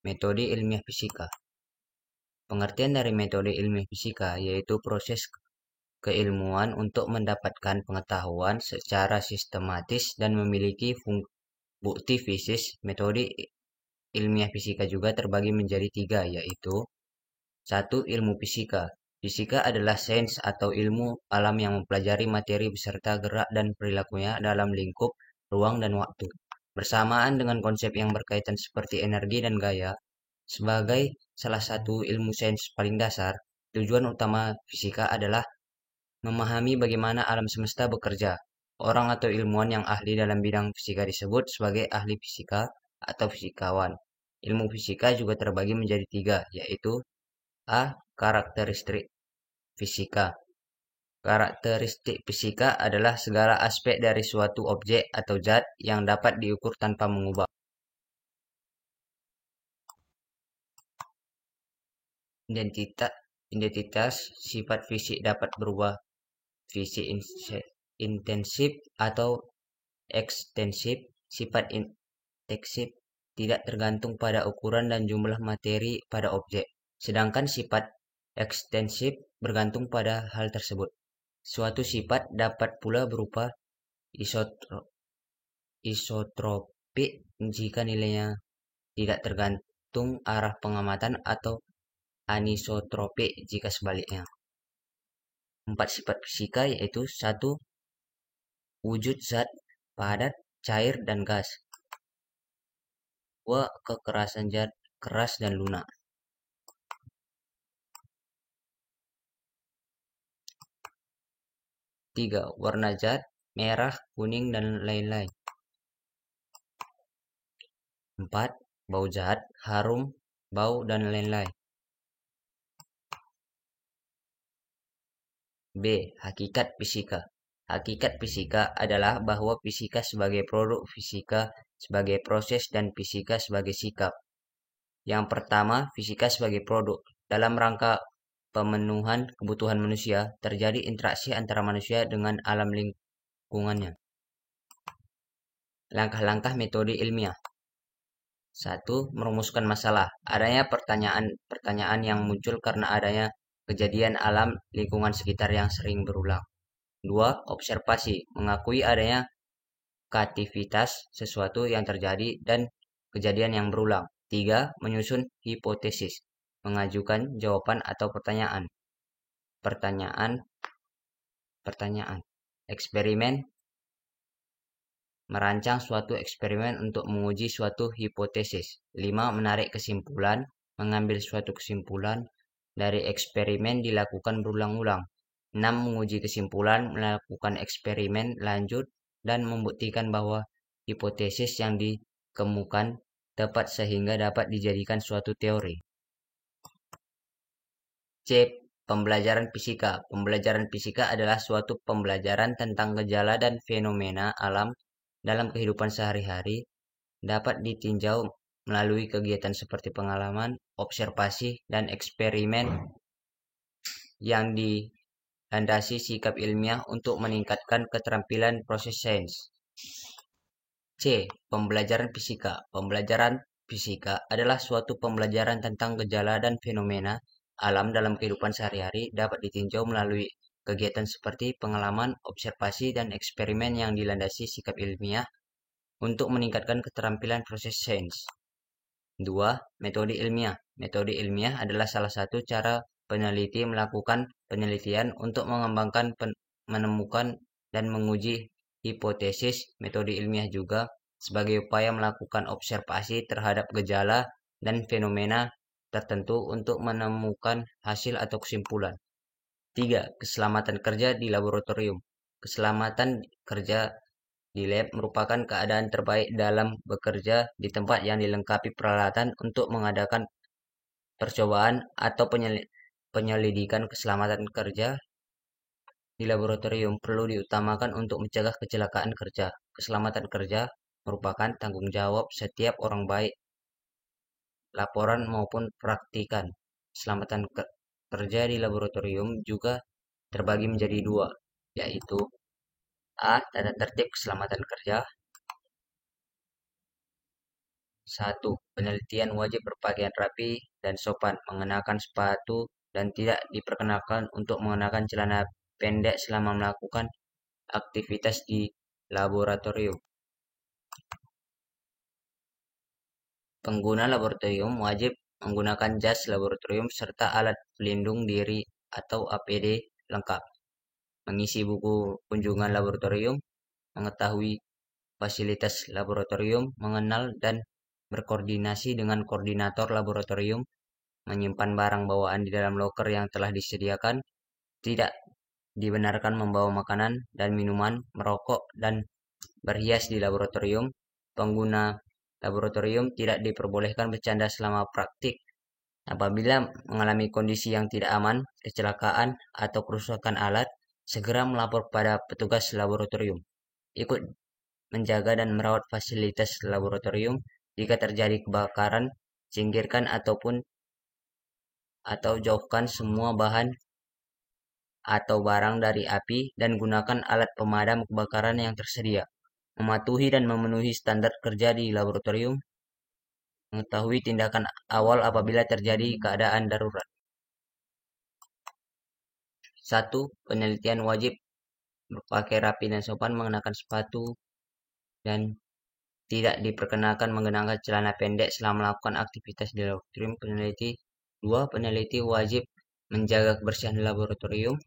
Metode ilmiah fisika. Pengertian dari metode ilmiah fisika yaitu proses keilmuan untuk mendapatkan pengetahuan secara sistematis dan memiliki bukti fisik. Metode ilmiah fisika juga terbagi menjadi tiga, yaitu: 1. Ilmu fisika. Fisika adalah sains atau ilmu alam yang mempelajari materi beserta gerak dan perilakunya dalam lingkup ruang dan waktu. Bersamaan dengan konsep yang berkaitan seperti energi dan gaya, sebagai salah satu ilmu sains paling dasar, tujuan utama fisika adalah memahami bagaimana alam semesta bekerja. Orang atau ilmuwan yang ahli dalam bidang fisika disebut sebagai ahli fisika atau fisikawan. Ilmu fisika juga terbagi menjadi tiga, yaitu: A. Karakteristik fisika. Karakteristik fisika adalah segala aspek dari suatu objek atau zat yang dapat diukur tanpa mengubah. Identitas sifat fisik dapat berubah. Fisik intensif atau ekstensif. Sifat intensif tidak tergantung pada ukuran dan jumlah materi pada objek, sedangkan sifat ekstensif bergantung pada hal tersebut. Suatu sifat dapat pula berupa isotropik jika nilainya tidak tergantung arah pengamatan, atau anisotropik jika sebaliknya. 4 sifat fisika yaitu: 1. Wujud zat, padat, cair, dan gas. 2. Kekerasan zat, keras dan lunak. 3. Warna zat, merah, kuning, dan lain-lain. 4. Bau zat, harum, bau, dan lain-lain. B. Hakikat fisika. Hakikat fisika adalah bahwa fisika sebagai produk, fisika sebagai proses, dan fisika sebagai sikap. Yang pertama, fisika sebagai produk. Dalam rangka pemenuhan kebutuhan manusia, terjadi interaksi antara manusia dengan alam lingkungannya. Langkah-langkah metode ilmiah. 1. Merumuskan masalah. Adanya pertanyaan yang muncul karena adanya kejadian alam lingkungan sekitar yang sering berulang. 2. Observasi. Mengakui adanya aktivitas sesuatu yang terjadi dan kejadian yang berulang. 3. Menyusun hipotesis. Mengajukan jawaban atau pertanyaan. Eksperimen. Merancang suatu eksperimen untuk menguji suatu hipotesis. 5. Menarik kesimpulan. Mengambil suatu kesimpulan dari eksperimen dilakukan berulang-ulang. 6. Menguji kesimpulan, melakukan eksperimen lanjut, dan membuktikan bahwa hipotesis yang dikemukakan tepat sehingga dapat dijadikan suatu teori. C. Pembelajaran fisika. Pembelajaran fisika adalah suatu pembelajaran tentang gejala dan fenomena alam dalam kehidupan sehari-hari, dapat ditinjau melalui kegiatan seperti pengalaman, observasi, dan eksperimen yang dilandasi sikap ilmiah untuk meningkatkan keterampilan proses sains. C. Pembelajaran fisika. Pembelajaran fisika adalah suatu pembelajaran tentang gejala dan fenomena alam dalam kehidupan sehari-hari, dapat ditinjau melalui kegiatan seperti pengalaman, observasi, dan eksperimen yang dilandasi sikap ilmiah untuk meningkatkan keterampilan proses sains. 2. Metode ilmiah. Metode ilmiah adalah salah satu cara peneliti melakukan penelitian untuk mengembangkan, menemukan, dan menguji hipotesis. Metode ilmiah juga sebagai upaya melakukan observasi terhadap gejala dan fenomena tertentu untuk menemukan hasil atau kesimpulan. 3. Keselamatan kerja di laboratorium. Keselamatan kerja di lab merupakan keadaan terbaik dalam bekerja di tempat yang dilengkapi peralatan untuk mengadakan percobaan atau penyelidikan. Keselamatan kerja di laboratorium perlu diutamakan untuk mencegah kecelakaan kerja. Keselamatan kerja merupakan tanggung jawab setiap orang, baik laporan maupun praktikan. Keselamatan kerja di laboratorium juga terbagi menjadi dua, yaitu: A. Tata tertib keselamatan kerja. 1. Penelitian wajib berpakaian rapi dan sopan, mengenakan sepatu, dan tidak diperkenalkan untuk mengenakan celana pendek selama melakukan aktivitas di laboratorium. Pengguna laboratorium wajib menggunakan jas laboratorium serta alat pelindung diri atau APD lengkap. Mengisi buku kunjungan laboratorium, mengetahui fasilitas laboratorium, mengenal dan berkoordinasi dengan koordinator laboratorium, menyimpan barang bawaan di dalam loker yang telah disediakan, tidak dibenarkan membawa makanan dan minuman, merokok, dan berhias di laboratorium. Pengguna laboratorium tidak diperbolehkan bercanda selama praktik. Apabila mengalami kondisi yang tidak aman, kecelakaan, atau kerusakan alat, segera melapor pada petugas laboratorium. Ikut menjaga dan merawat fasilitas laboratorium. Jika terjadi kebakaran, singkirkan atau jauhkan semua bahan atau barang dari api dan gunakan alat pemadam kebakaran yang tersedia. Mematuhi dan memenuhi standar kerja di laboratorium. Mengetahui tindakan awal apabila terjadi keadaan darurat. 1. Penelitian wajib berpakaian rapi dan sopan, mengenakan sepatu, dan tidak diperkenalkan mengenakan celana pendek selama melakukan aktivitas di laboratorium. Peneliti wajib menjaga kebersihan laboratorium.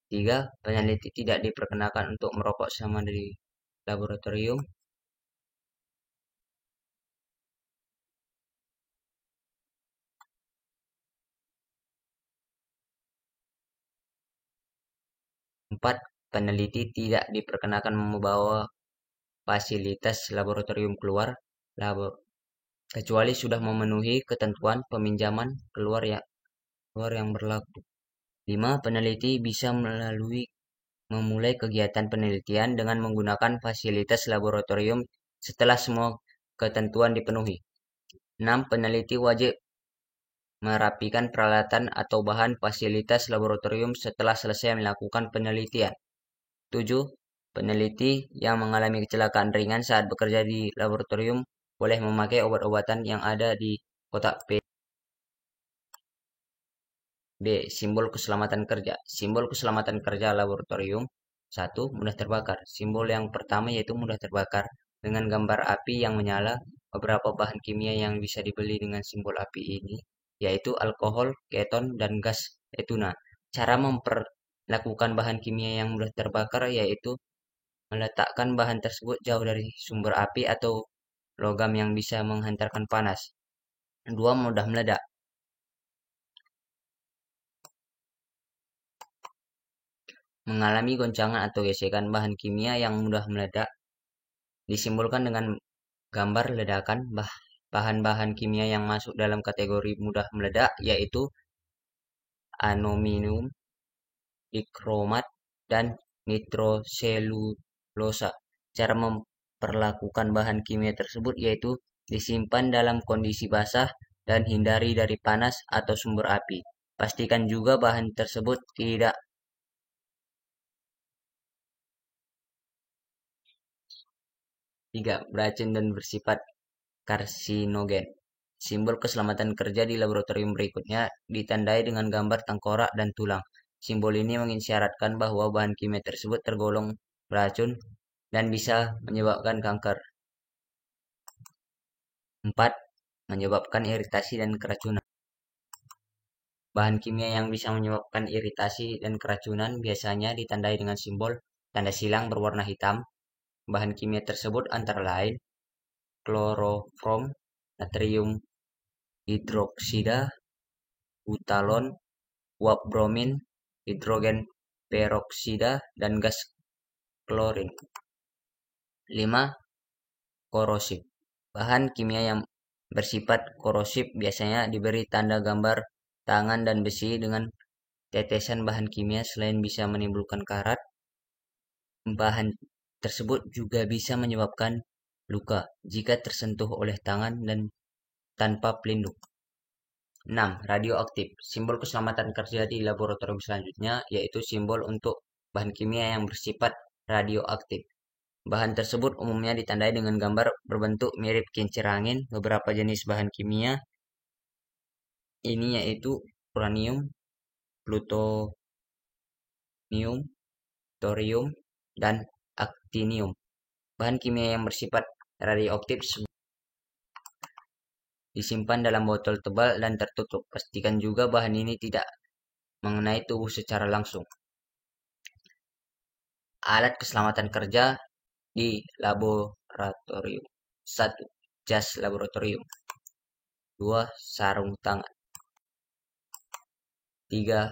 3. Peneliti tidak diperkenalkan untuk merokok selama di laboratorium. 4. Peneliti tidak diperkenalkan membawa fasilitas laboratorium keluar kecuali sudah memenuhi ketentuan peminjaman keluar yang berlaku. 5. Peneliti bisa memulai kegiatan penelitian dengan menggunakan fasilitas laboratorium setelah semua ketentuan dipenuhi. 6. Peneliti wajib merapikan peralatan atau bahan fasilitas laboratorium setelah selesai melakukan penelitian. 7. Peneliti yang mengalami kecelakaan ringan saat bekerja di laboratorium boleh memakai obat-obatan yang ada di kotak P. B. Simbol keselamatan kerja. Simbol keselamatan kerja laboratorium. 1. Mudah terbakar. Simbol yang pertama yaitu mudah terbakar dengan gambar api yang menyala. Beberapa bahan kimia yang bisa dibeli dengan simbol api ini yaitu alkohol, keton, dan gas etuna. Cara memperlakukan bahan kimia yang mudah terbakar yaitu meletakkan bahan tersebut jauh dari sumber api atau logam yang bisa menghantarkan panas. 2. Mudah meledak. Mengalami goncangan atau gesekan bahan kimia yang mudah meledak disimbolkan dengan gambar ledakan. Bahan-bahan kimia yang masuk dalam kategori mudah meledak yaitu aluminium, dikromat, dan nitroselulosa. Cara memperlakukan bahan kimia tersebut yaitu disimpan dalam kondisi basah dan hindari dari panas atau sumber api. Pastikan juga bahan tersebut tidak beracun dan bersifat karsinogen. Simbol keselamatan kerja di laboratorium berikutnya ditandai dengan gambar tengkorak dan tulang. Simbol ini mengisyaratkan bahwa bahan kimia tersebut tergolong beracun dan bisa menyebabkan kanker. 4. Menyebabkan iritasi dan keracunan. Bahan kimia yang bisa menyebabkan iritasi dan keracunan biasanya ditandai dengan simbol tanda silang berwarna hitam. Bahan kimia tersebut antara lain klorofrom, natrium hidroksida, butalon, uap bromin, hidrogen peroksida, dan gas klorin. 5. Korosif. Bahan kimia yang bersifat korosif biasanya diberi tanda gambar tangan dan besi dengan tetesan bahan kimia. Selain bisa menimbulkan karat, bahan tersebut juga bisa menyebabkan luka jika tersentuh oleh tangan dan tanpa pelindung. 6. Radioaktif. Simbol keselamatan kerja di laboratorium selanjutnya yaitu simbol untuk bahan kimia yang bersifat radioaktif. Bahan tersebut umumnya ditandai dengan gambar berbentuk mirip kincir angin. Beberapa jenis bahan kimia ini yaitu uranium, plutonium, thorium, dan aktinium. Bahan kimia yang bersifat radioaktif disimpan dalam botol tebal dan tertutup. Pastikan juga bahan ini tidak mengenai tubuh secara langsung. Alat keselamatan kerja di laboratorium. 1. Jas laboratorium. 2. Sarung tangan. 3.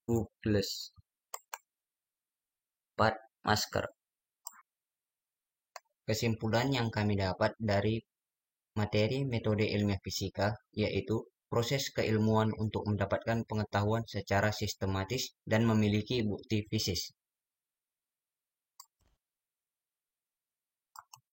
Goggles. 4. Masker. Kesimpulan yang kami dapat dari materi metode ilmiah fisika yaitu proses keilmuan untuk mendapatkan pengetahuan secara sistematis dan memiliki bukti fisik.